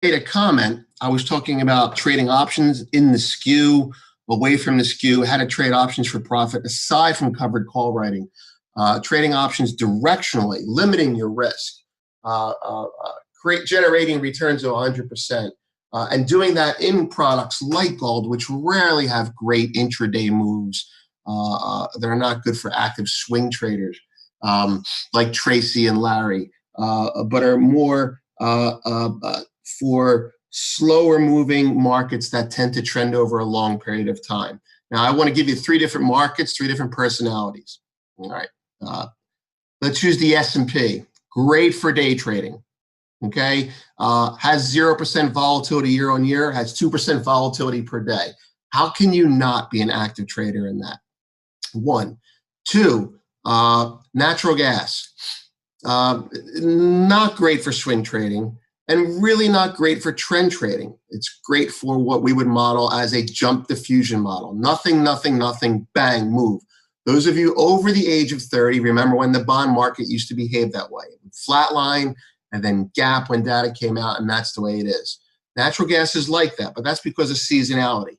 made a comment. I was talking about trading options in the skew, away from the skew, how to trade options for profit, aside from covered call writing. Trading options directionally, limiting your risk, generating returns of 100%, and doing that in products like gold, which rarely have great intraday moves. They're not good for active swing traders like Tracy and Larry, but are more for slower moving markets that tend to trend over a long period of time. Now, I want to give you 3 different markets, 3 different personalities. All right. Let's use the S&P. Great for day trading. Okay. Has 0% volatility year on year, has 2% volatility per day. How can you not be an active trader in that? 1. 2, natural gas. Not great for swing trading and really not great for trend trading. It's great for what we would model as a jump diffusion model. Nothing, nothing, nothing, bang, move. Those of you over the age of 30, remember when the bond market used to behave that way. Flatline and then gap when data came out, and that's the way it is. Natural gas is like that, but that's because of seasonality.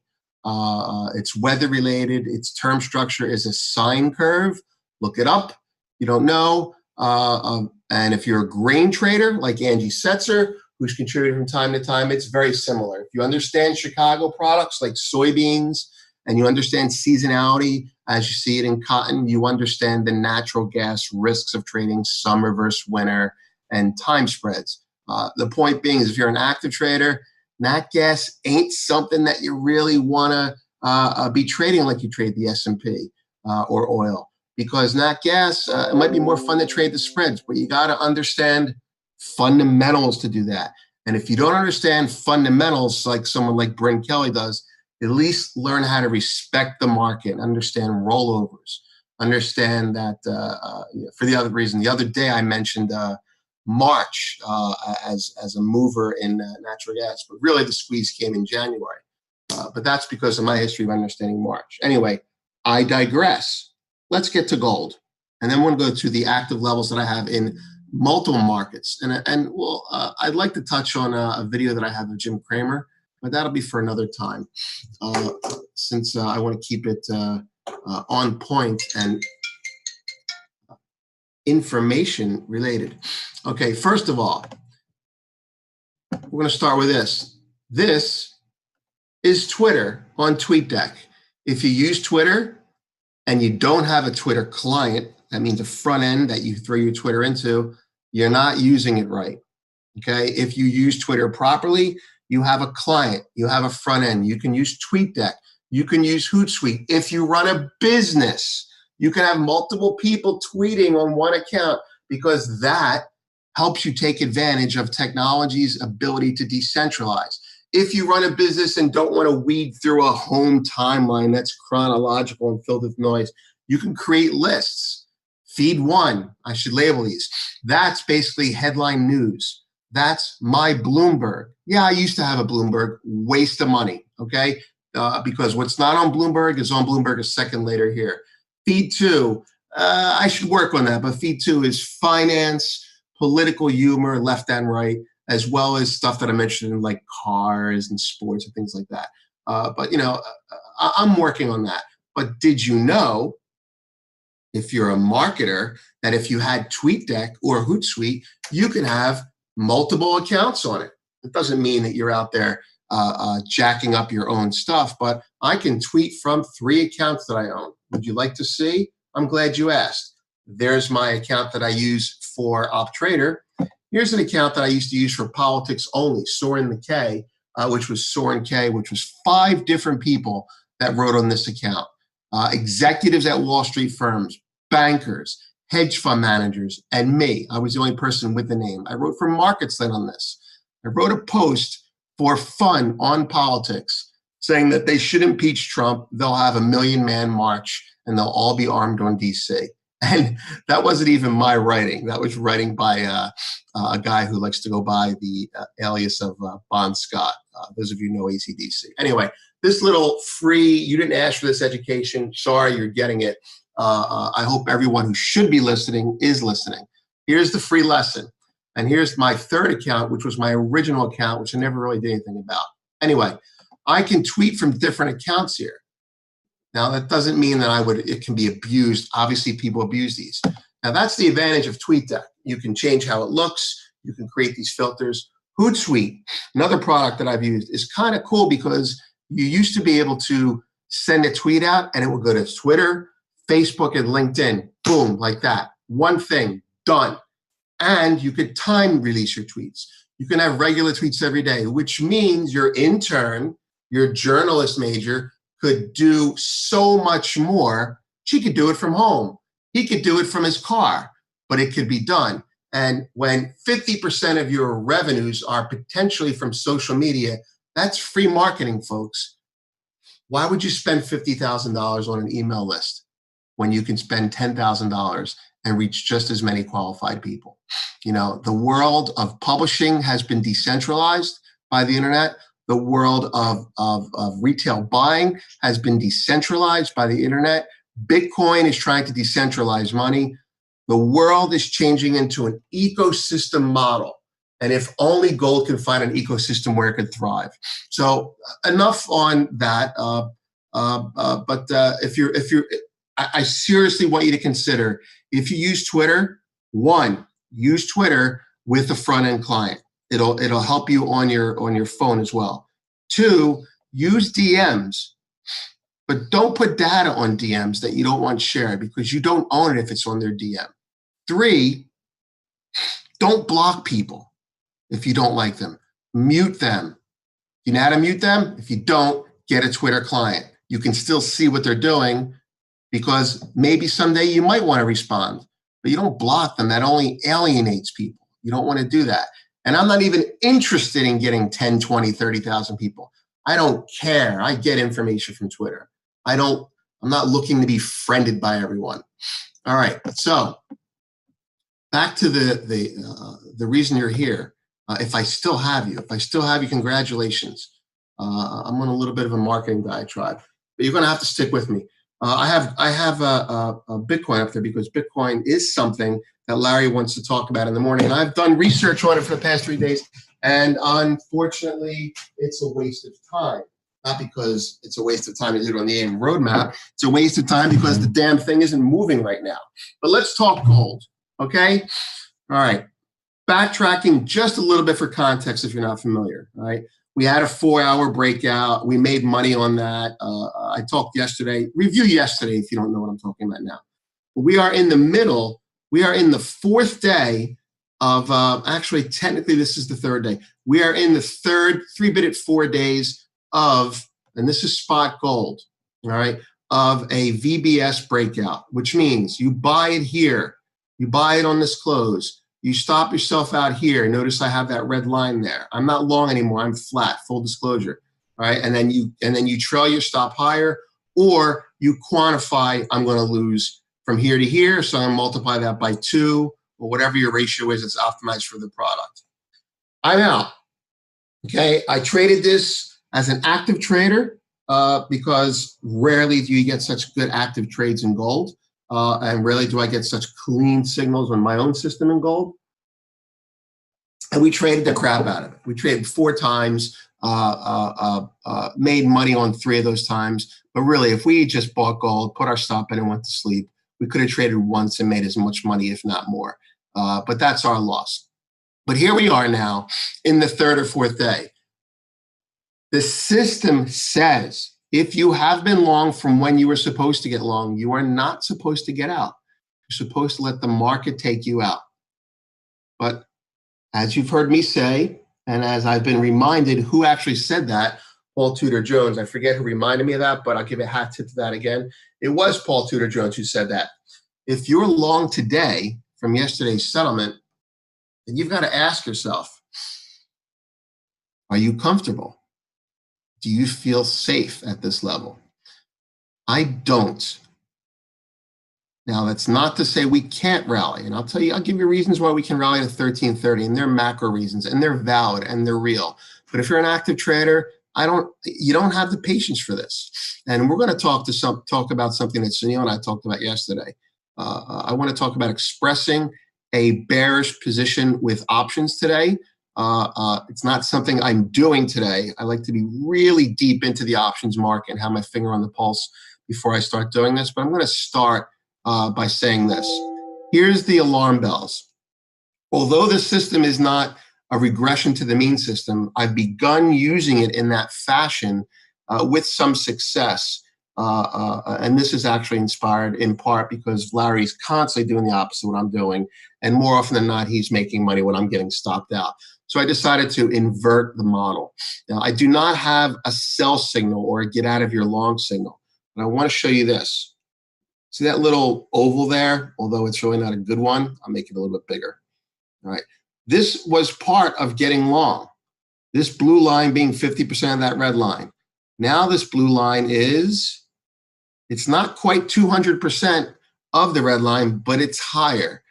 It's weather related. Its term structure is a sine curve. Look it up. You don't know. And if you're a grain trader like Angie Setzer, who's contributed from time to time, it's very similar. If you understand Chicago products like soybeans and you understand seasonality as you see it in cotton, you understand the natural gas risks of trading summer versus winter and time spreads. The point being is if you're an active trader, nat gas ain't something that you really want to be trading like you trade the S&P or oil. Because nat gas, it might be more fun to trade the spreads, but you got to understand fundamentals to do that. And if you don't understand fundamentals like someone like Bryn Kelly does, at least learn how to respect the market, understand rollovers, understand that for the other reason. The other day I mentioned March as a mover in natural gas, but really the squeeze came in January. But that's because of my history of understanding March. Anyway, I digress. Let's get to gold. And then we're going to go to the active levels that I have in multiple markets. And I'd like to touch on a video that I have of Jim Cramer, but that'll be for another time, since I want to keep it on point and information related. Okay, first of all, we're going to start with this. This is Twitter on TweetDeck. If you use Twitter, and you don't have a Twitter client, that means a front end that you throw your Twitter into, you're not using it right, okay? If you use Twitter properly, you have a client, you have a front end. You can use TweetDeck, you can use Hootsuite. If you run a business, you can have multiple people tweeting on one account because that helps you take advantage of technology's ability to decentralize. If you run a business and don't want to weed through a home timeline that's chronological and filled with noise, you can create lists. Feed one, I should label these. That's basically headline news. That's my Bloomberg. Yeah, I used to have a Bloomberg, waste of money, okay? Because what's not on Bloomberg is on Bloomberg a second later here. Feed two, I should work on that, but feed two is finance, political humor, left and right, as well as stuff that I mentioned in like cars and sports and things like that. But, you know, I'm working on that. But did you know, if you're a marketer, that if you had TweetDeck or Hootsuite, you can have multiple accounts on it? It doesn't mean that you're out there jacking up your own stuff, but I can tweet from 3 accounts that I own. Would you like to see? I'm glad you asked. There's my account that I use for OpTrader. Here's an account that I used to use for politics only, Soren the K, which was Soren K, which was 5 different people that wrote on this account. Executives at Wall Street firms, bankers, hedge fund managers, and me. I was the only person with the name. I wrote for MarketSlate on this. I wrote a post for fun on politics saying that they should impeach Trump. They'll have a 1 million man march and they'll all be armed on DC. And that wasn't even my writing. That was writing by a guy who likes to go by the alias of Bon Scott. Those of you know AC/DC. Anyway, this little free, you didn't ask for this education. Sorry, you're getting it. I hope everyone who should be listening is listening. Here's the free lesson. And here's my third account, which was my original account, which I never really did anything about. Anyway, I can tweet from different accounts here. Now, that doesn't mean that it can be abused. Obviously, people abuse these. Now, that's the advantage of TweetDeck. You can change how it looks. You can create these filters. Hootsuite, another product that I've used, is kind of cool because you used to be able to send a tweet out and it would go to Twitter, Facebook, and LinkedIn. Boom, like that. One thing, done. And you could time release your tweets. You can have regular tweets every day, which means your intern, your journalist major, could do so much more. She could do it from home. He could do it from his car, but it could be done. And when 50% of your revenues are potentially from social media, that's free marketing, folks. Why would you spend $50,000 on an email list when you can spend $10,000 and reach just as many qualified people? You know, the world of publishing has been decentralized by the internet. The world of retail buying has been decentralized by the internet. Bitcoin is trying to decentralize money. The world is changing into an ecosystem model. And if only gold can find an ecosystem where it could thrive. So enough on that. I seriously want you to consider, if you use Twitter, one, use Twitter with a front end client. It'll help you on your phone as well. Two, use DMs, but don't put data on DMs that you don't want shared because you don't own it if it's on their DM. Three, don't block people if you don't like them. Mute them. You know how to mute them? If you don't, get a Twitter client. You can still see what they're doing because maybe someday you might want to respond, but you don't block them. That only alienates people. You don't want to do that. And I'm not even interested in getting 10, 20, 30,000 people. I don't care. I get information from Twitter. I'm not looking to be friended by everyone. All right. So back to the reason you're here. If I still have you, congratulations. I'm on a little bit of a marketing diatribe, but you're going to have to stick with me. I have a Bitcoin up there because Bitcoin is something that Larry wants to talk about in the morning. And I've done research on it for the past 3 days. And unfortunately, it's a waste of time. Not because it's a waste of time to do it on the AM roadmap. It's a waste of time because the damn thing isn't moving right now. But let's talk gold, okay? All right. Backtracking just a little bit for context if you're not familiar, all right? We had a 4-hour breakout. We made money on that. I talked yesterday. Review yesterday if you don't know what I'm talking about now. But we are in the middle. We are in the fourth day of, actually, technically, this is the third day. We are in the third 3-bit 4 days of, and this is spot gold, all right, of a VBS breakout, which means you buy it here. You buy it on this close. You stop yourself out here. Notice I have that red line there. I'm not long anymore. I'm flat, full disclosure. All right. And then you trail your stop higher, or you quantify, I'm going to lose from here to here. So I'm going to multiply that by 2 or whatever your ratio is that's optimized for the product. I'm out. Okay. I traded this as an active trader because rarely do you get such good active trades in gold. And rarely do I get such clean signals on my own system in gold. And we traded the crap out of it. We traded 4 times, made money on 3 of those times. But really, if we just bought gold, put our stop in and went to sleep, we could have traded once and made as much money, if not more. But that's our loss. But here we are now in the third or fourth day. The system says, if you have been long from when you were supposed to get long, you are not supposed to get out. You're supposed to let the market take you out. But as you've heard me say, and as I've been reminded, who actually said that? Paul Tudor Jones. I forget who reminded me of that, but I'll give a hat tip to that again. It was Paul Tudor Jones who said that. If you're long today from yesterday's settlement, then you've got to ask yourself, are you comfortable? Do you feel safe at this level? I don't. Now, that's not to say we can't rally. And I'll give you reasons why we can rally to 1330, and they're macro reasons, and they're valid, and they're real. But if you're an active trader, you don't have the patience for this. And we're going to talk about something that Sunil and I talked about yesterday. I want to talk about expressing a bearish position with options today. It's not something I'm doing today. I like to be really deep into the options market and have my finger on the pulse before I start doing this. But I'm going to start by saying this. Here's the alarm bells. Although the system is not a regression to the mean system, I've begun using it in that fashion with some success. And this is actually inspired in part because Larry's constantly doing the opposite of what I'm doing. And more often than not, he's making money when I'm getting stopped out. So I decided to invert the model. Now, I do not have a sell signal or a get out of your long signal. But I want to show you this. See that little oval there? Although it's really not a good one, I'll make it a little bit bigger. All right. This was part of getting long. This blue line being 50% of that red line. Now this blue line is, it's not quite 200% of the red line, but it's higher.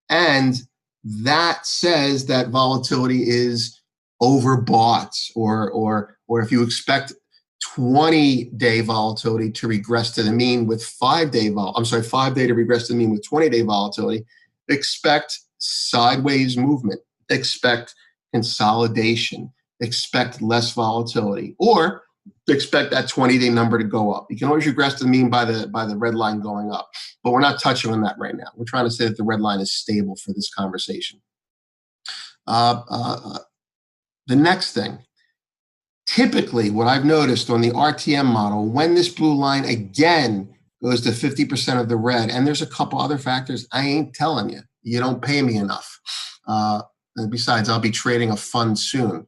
And that says that volatility is overbought, or if you expect 20-day volatility to regress to the mean with 5-day to regress to the mean with 20-day volatility, expect sideways movement, expect consolidation, expect less volatility, or expect that 20-day number to go up. You can always regress to the mean by the red line going up, but we're not touching on that right now. We're trying to say that the red line is stable for this conversation. The next thing, typically what I've noticed on the RTM model, when this blue line again goes to 50% of the red, and there's a couple other factors, I ain't telling you. You don't pay me enough. And besides, I'll be trading a fund soon.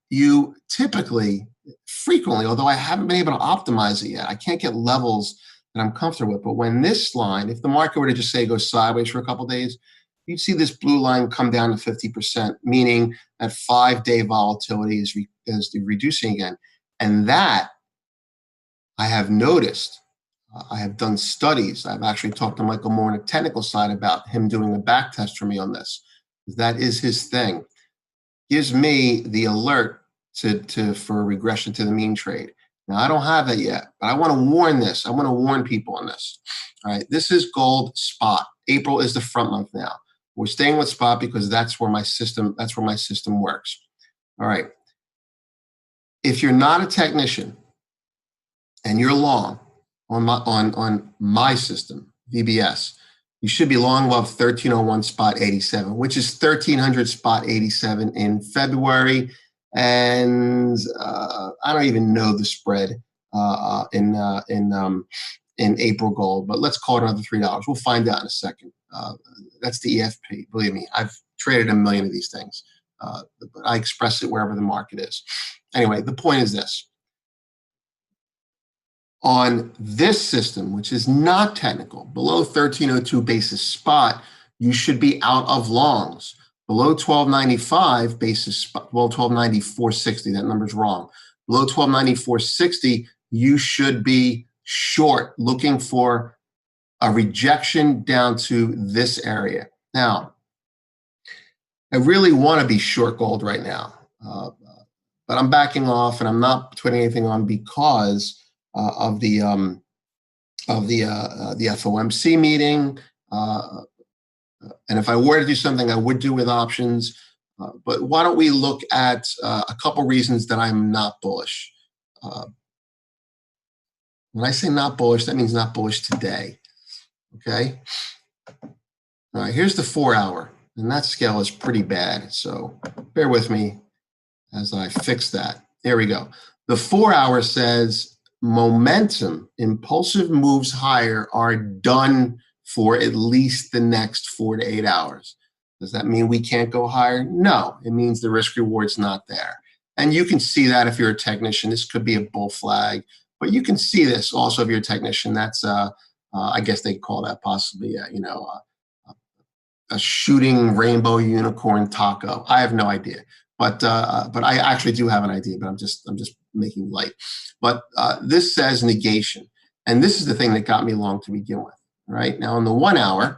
You typically, frequently, although I haven't been able to optimize it yet, I can't get levels that I'm comfortable with. But when this line, if the market were to just say go sideways for a couple of days, you'd see this blue line come down to 50%, meaning that 5-day volatility is reducing again. And that I have noticed. I have done studies. I've actually talked to Michael more on the technical side about him doing a back test for me on this. That is his thing. Gives me the alert for a regression to the mean trade. Now, I don't have that yet, but I want to warn this. I want to warn people on this. All right, this is gold spot. April is the front month now. We're staying with spot because that's where my system works. All right. If you're not a technician and you're long on my system, VBS, you should be long above 1301 spot 87, which is 1300 spot 87 in February. And I don't even know the spread in April gold, but let's call it another $3. We'll find out in a second. That's the EFP. Believe me, I've traded a million of these things. But I express it wherever the market is. Anyway, the point is this. On this system, which is not technical, below 1302 basis spot, you should be out of longs. Below 1295 basis spot, well, 1294.60, that number's wrong. Below 1294.60, you should be short, looking for a rejection down to this area. Now, I really want to be short gold right now, but I'm backing off and I'm not putting anything on because of the FOMC meeting, and if I were to do something, I would do with options. But why don't we look at a couple reasons that I'm not bullish? When I say not bullish, that means not bullish today. Okay. All right. Here's the 4-hour, and that scale is pretty bad. So bear with me as I fix that. There we go. The 4-hour says momentum, impulsive moves higher are done for at least the next 4 to 8 hours. Does that mean we can't go higher? No, it means the risk reward's not there. And you can see that if you're a technician. This could be a bull flag, but you can see this also if you're a technician. That's, I guess they call that possibly, a shooting rainbow unicorn taco. I have no idea. But I actually do have an idea, but I'm just making light. But this says negation, and this is the thing that got me long to begin with. Right now, on the 1 hour,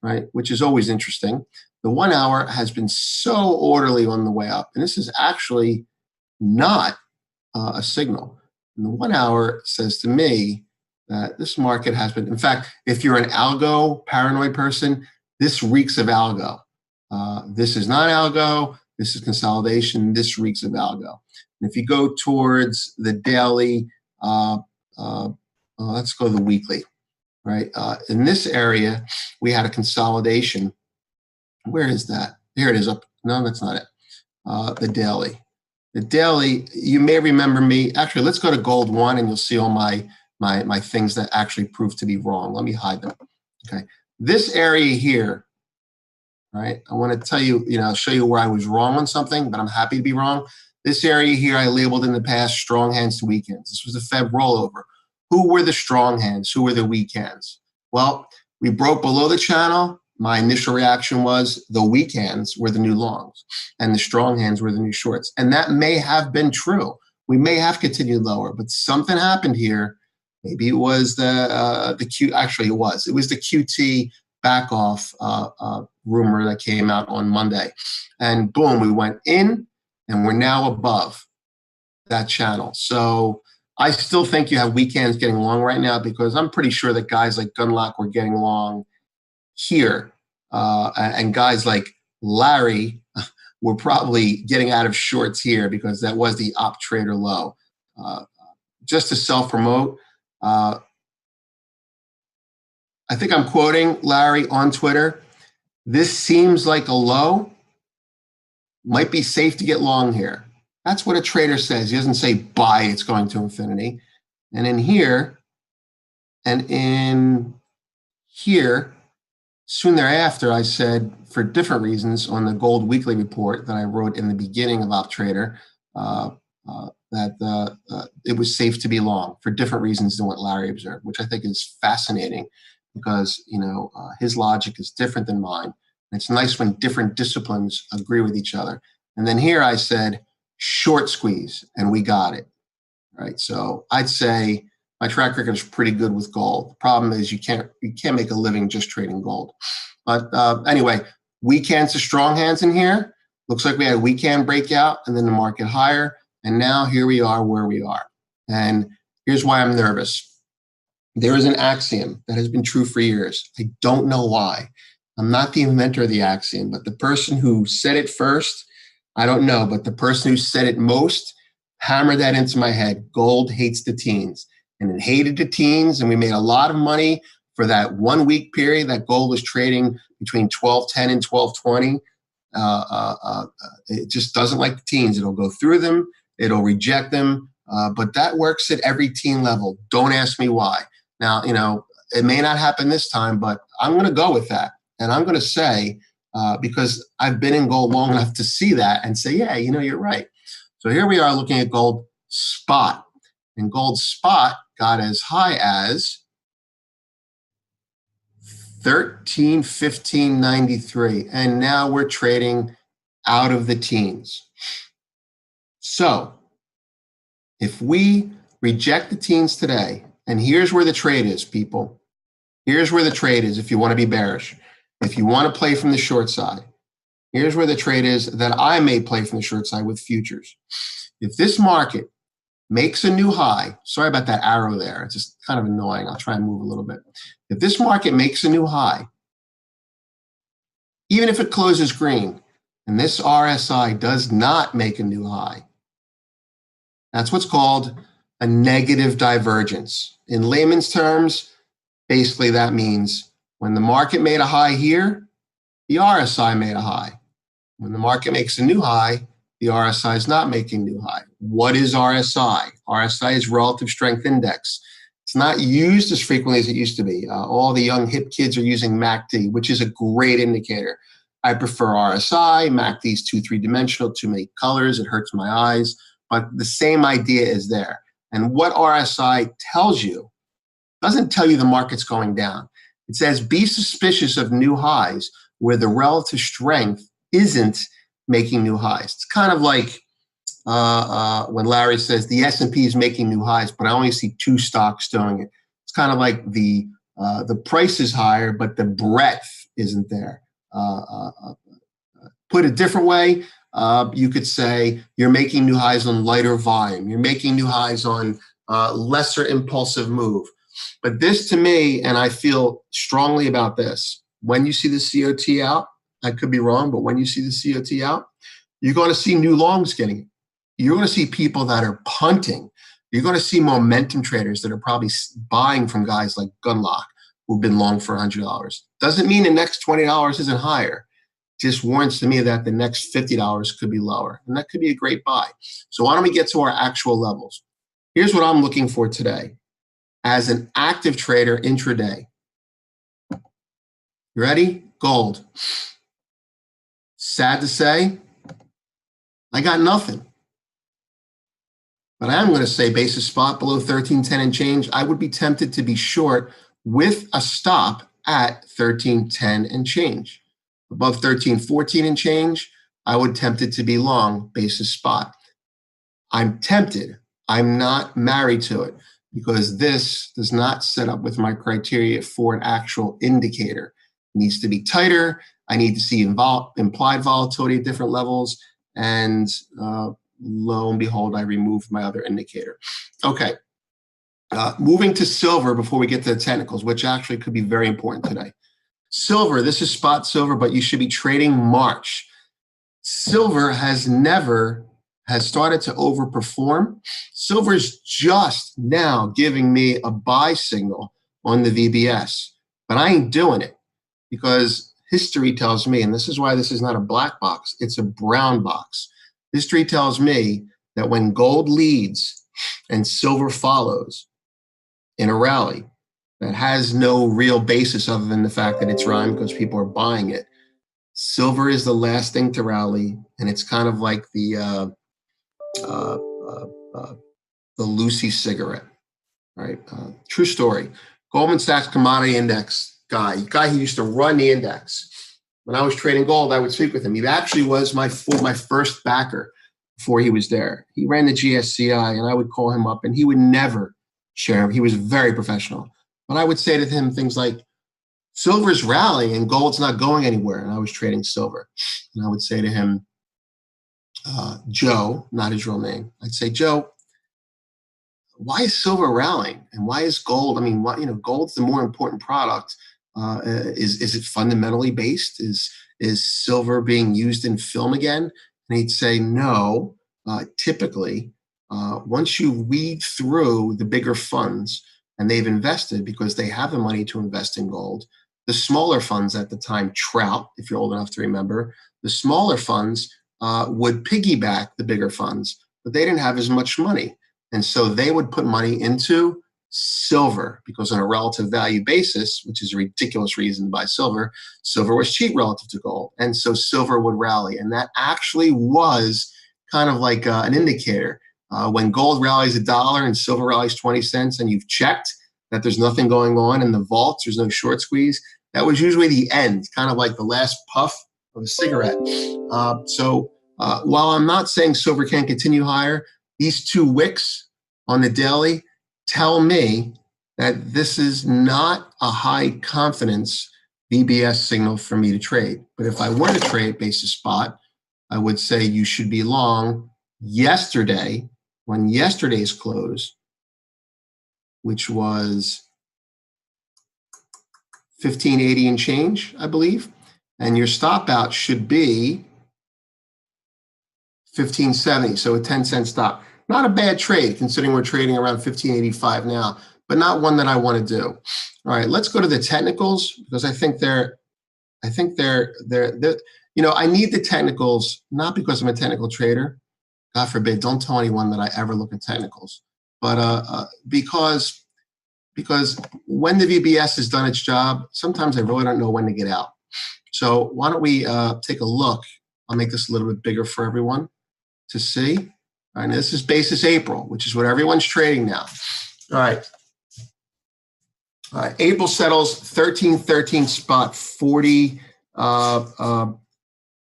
right, which is always interesting, the 1 hour has been so orderly on the way up, and this is actually not a signal. And the 1 hour says to me that this market has been. In fact, if you're an algo paranoid person, This reeks of algo. This is not algo. This is consolidation. This reeks of algo. And if you go towards the daily, let's go to the weekly, right? In this area, we had a consolidation. Where is that? Here it is up. No, that's not it. The daily. The daily, you may remember me. Actually, let's go to gold 1 and you'll see all my things that actually proved to be wrong. Let me hide them. Okay. This area here, right? I want to tell you, show you where I was wrong on something, but I'm happy to be wrong. This area here, I labeled in the past strong hands to weak hands. This was a Feb rollover. Who were the strong hands? Who were the weak hands? Well, we broke below the channel. My initial reaction was the weak hands were the new longs and the strong hands were the new shorts. And that may have been true. We may have continued lower, but something happened here. Maybe it was the Q. Actually, it was the QT back off rumor that came out on Monday. And boom, we went in and we're now above that channel. So I still think you have weak hands getting long right now because I'm pretty sure that guys like Gunlock were getting long here, and guys like Larry were probably getting out of shorts here because that was the op trader low. Just to self-promote, I think I'm quoting Larry on Twitter. This seems like a low. Might be safe to get long here. That's what a trader says. He doesn't say buy, it's going to infinity. And in here, and in here, soon thereafter, I said, for different reasons, on the gold weekly report that I wrote in the beginning of OpTrader, that it was safe to be long for different reasons than what Larry observed, which I think is fascinating because his logic is different than mine. And it's nice when different disciplines agree with each other. And then here I said short squeeze, and we got it, right? So I'd say my track record is pretty good with gold. The problem is you can't make a living just trading gold. But anyway, weak hands to strong hands in here. Looks like we had a weak hand breakout and then the market higher. And now here we are where we are. And here's why I'm nervous. There is an axiom that has been true for years. I don't know why. I'm not the inventor of the axiom, but the person who said it first, I don't know, but the person who said it most hammered that into my head. Gold hates the teens. And it hated the teens, and we made a lot of money for that 1 week period that gold was trading between 12.10 and 12.20. It just doesn't like the teens. It'll go through them. It'll reject them. But that works at every teen level. Don't ask me why. Now, it may not happen this time, but I'm going to go with that. And I'm going to say, because I've been in gold long enough to see that and say, yeah, you're right. So here we are looking at gold spot. And gold spot got as high as 13.1593, and now we're trading out of the teens. So if we reject the teens today, and here's where the trade is, people. Here's where the trade is if you want to be bearish. If you want to play from the short side, here's where the trade is that I may play from the short side with futures. If this market makes a new high. Sorry about that arrow there. It's just kind of annoying. I'll try and move a little bit. If this market makes a new high, even if it closes green, and this RSI does not make a new high, that's what's called a negative divergence. In layman's terms, basically that means when the market made a high here, the RSI made a high. When the market makes a new high, the RSI is not making new high. What is RSI? RSI is relative strength index. It's not used as frequently as it used to be. All the young hip kids are using MACD, which is a great indicator. I prefer RSI. MACD is 2-3 dimensional, too many colors. It hurts my eyes. But the same idea is there. And what RSI tells you doesn't tell you the market's going down. It says be suspicious of new highs where the relative strength isn't making new highs. It's kind of like when Larry says the S&P is making new highs, but I only see 2 stocks doing it. It's kind of like the price is higher, but the breadth isn't there. Put a different way, you could say you're making new highs on lighter volume. You're making new highs on lesser impulsive move. But this to me, and I feel strongly about this when you see the COT out, I could be wrong, but when you see the COT out, you're going to see new longs getting it. You're going to see people that are punting. You're going to see momentum traders that are probably buying from guys like Gunlock, who've been long for $100. Doesn't mean the next $20 isn't higher. Just warrants to me that the next $50 could be lower, and that could be a great buy. So why don't we get to our actual levels? Here's what I'm looking for today as an active trader intraday. You ready? Gold. Sad to say, I got nothing. But I am going to say basis spot below 13.10 and change. I would be tempted to be short with a stop at 13.10 and change. Above 13.14 and change, I would tempted to be long basis spot. I'm tempted. I'm not married to it because this does not set up with my criteria for an actual indicator. It needs to be tighter. I need to see implied volatility at different levels. And lo and behold, I removed my other indicator. Okay. Moving to silver before we get to the technicals, which actually could be very important today. Silver, this is spot silver, but you should be trading March. Silver has started to overperform. Silver is just now giving me a buy signal on the VBS, but I ain't doing it because history tells me, and this is why this is not a black box, it's a brown box. History tells me that when gold leads and silver follows in a rally that has no real basis other than the fact that it's rhyme because people are buying it, silver is the last thing to rally, and it's kind of like the Lucy cigarette, right? True story. Goldman Sachs Commodity Index guy who used to run the index. When I was trading gold, I would speak with him. He actually was my first backer before he was there. He ran the GSCI, and I would call him up, and he would never share. He was very professional. But I would say to him things like, silver's rallying and gold's not going anywhere. And I was trading silver. And I would say to him, Joe, not his real name. I'd say, Joe, why is silver rallying? And why is gold? I mean, gold's the more important product. Is it fundamentally based? Is silver being used in film again? And he'd say, no. Typically, once you weed through the bigger funds, and they've invested because they have the money to invest in gold. The smaller funds at the time, Trout, if you're old enough to remember, the smaller funds would piggyback the bigger funds, but they didn't have as much money. And so they would put money into silver because on a relative value basis, which is a ridiculous reason to buy silver, silver was cheap relative to gold. And so silver would rally. And that actually was kind of like an indicator. When gold rallies $1 and silver rallies 20 cents and you've checked that there's nothing going on in the vaults, there's no short squeeze, that was usually the end, kind of like the last puff of a cigarette. So while I'm not saying silver can't continue higher, these two wicks on the daily tell me that this is not a high confidence VBS signal for me to trade. But if I were to trade basis spot, I would say you should be long yesterday, when yesterday's close, which was 1580 and change, I believe, and your stop out should be 1570, so a 10-cent stop. Not a bad trade considering we're trading around 1585 now, but not one that I want to do. All right, let's go to the technicals because I think they're I need the technicals, not because I'm a technical trader. God forbid, don't tell anyone that I ever look at technicals, but because when the VBS has done its job, sometimes I really don't know when to get out. So why don't we take a look? I'll make this a little bit bigger for everyone to see. All right, now this is basis April, which is what everyone's trading now. All right. April settles 1313 spot 40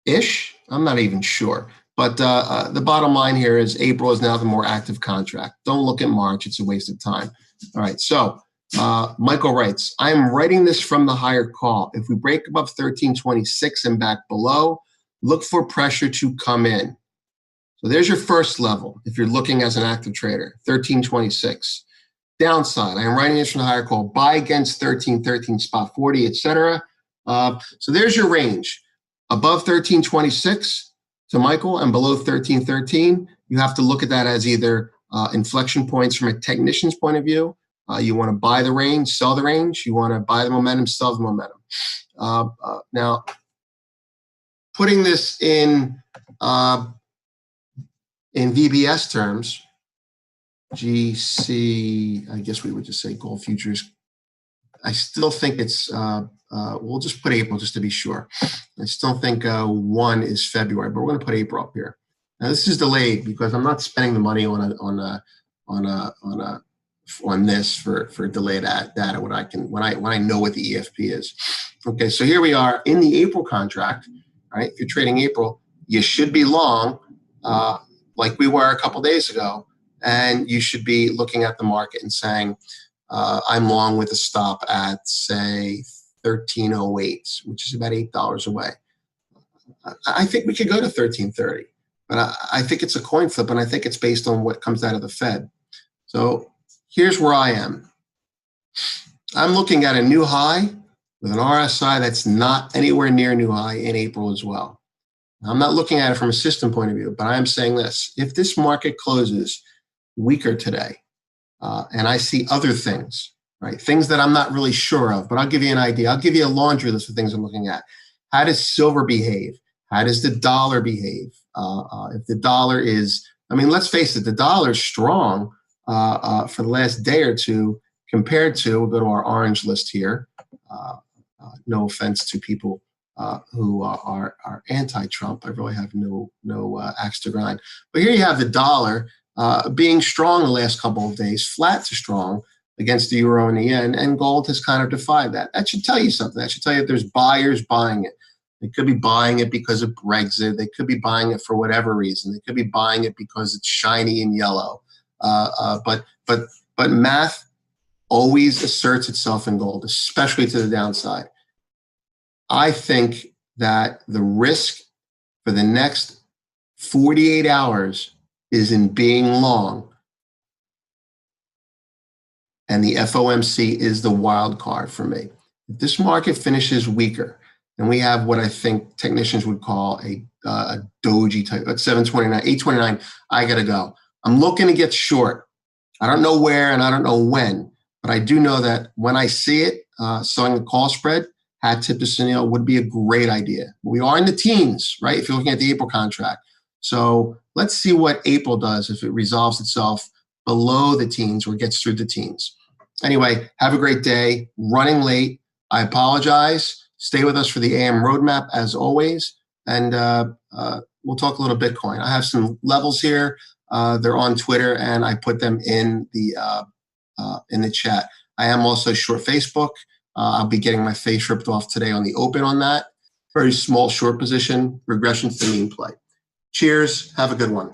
ish. I'm not even sure. But the bottom line here is April is now the more active contract. Don't look at March. It's a waste of time. All right. So Michael writes, I'm writing this from the higher call. If we break above 1326 and back below, look for pressure to come in. So there's your first level. If you're looking as an active trader, 1326. Downside, I am writing this from the higher call. Buy against 1313 spot 40, etc. So there's your range. Above 1326 to Michael and below 1313, you have to look at that as either inflection points from a technician's point of view. You want to buy the range, sell the range. You want to buy the momentum, sell the momentum. Now, putting this in VBS terms, GC, I guess we would just say gold futures. I still think it's, we'll just put April just to be sure. I still think 1 is February, but we're going to put April up here. Now this is delayed because I'm not spending the money on this for delayed data when I know what the EFP is. Okay, so here we are in the April contract. Right, if you're trading April, you should be long, like we were a couple days ago, and you should be looking at the market and saying, I'm long with a stop at, say, 1308, which is about $8 away. I think we could go to 1330, but I think it's a coin flip, and I think it's based on what comes out of the Fed. So here's where I am. I'm looking at a new high with an RSI that's not anywhere near new high in April as well. I'm not looking at it from a system point of view, but I'm saying this. If this market closes weaker today, and I see other things, right? Things that I'm not really sure of, but I'll give you an idea. I'll give you a laundry list of things I'm looking at. How does silver behave? How does the dollar behave? If the dollar is, I mean, let's face it, the dollar is strong for the last day or two compared to, we'll go to our orange list here. No offense to people who are anti-Trump. I really have no axe to grind. But here you have the dollar being strong the last couple of days, flat to strong against the euro and the yen, and gold has kind of defied that. That should tell you something. That should tell you that there's buyers buying it. They could be buying it because of Brexit. They could be buying it for whatever reason. They could be buying it because it's shiny and yellow. But math always asserts itself in gold, especially to the downside. I think that the risk for the next 48 hours is in being long. And the FOMC is the wild card for me. If this market finishes weaker, then we have what I think technicians would call a doji type at 729, 829, I got to go. I'm looking to get short. I don't know where and I don't know when, but I do know that when I see it, selling the call spread, hat tip to Sunil would be a great idea. We are in the teens, right? If you're looking at the April contract. So let's see what April does if it resolves itself below the teens or gets through the teens. Anyway, have a great day. Running late. I apologize. Stay with us for the AM roadmap as always. And we'll talk a little Bitcoin. I have some levels here. They're on Twitter and I put them in the chat. I am also short Facebook. I'll be getting my face ripped off today on the open on that. Very small short position, regression to the mean play. Cheers. Have a good one.